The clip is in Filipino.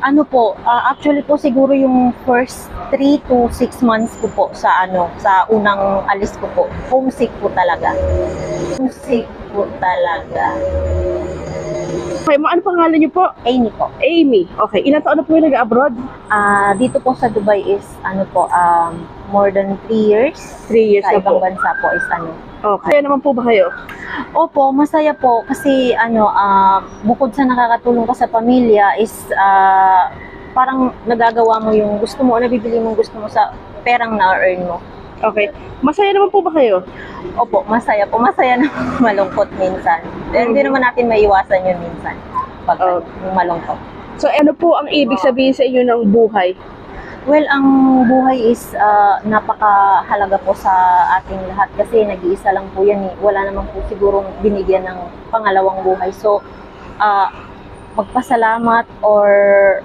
Ano po, actually po siguro yung first 3 to 6 months ko po sa unang alis ko po. Homesick po talaga. Homesick po talaga. Okay, ano pangalan niyo po? Amy po. Amy. Okay, ilan taon na po yung nag-abroad? Dito po sa Dubai is more than 3 years. 3 years Sa na po. ibang bansa po is Okay. Kaya naman po ba kayo? Opo, masaya po kasi bukod sa nakakatulong ka sa pamilya is parang nagagawa mo yung gusto mo o nabibili mo gusto mo sa perang na-earn mo. Okay. Masaya naman po ba kayo? Opo, masaya po. Masaya na malungkot minsan. Hindi naman natin maiwasan yun minsan pag yung malungkot. So ano po ang ibig sabihin sa inyo ng buhay? Well, ang buhay is napakahalaga po sa ating lahat kasi nag-iisa lang po yan. Wala naman po sigurong binigyan ng pangalawang buhay. So, magpasalamat or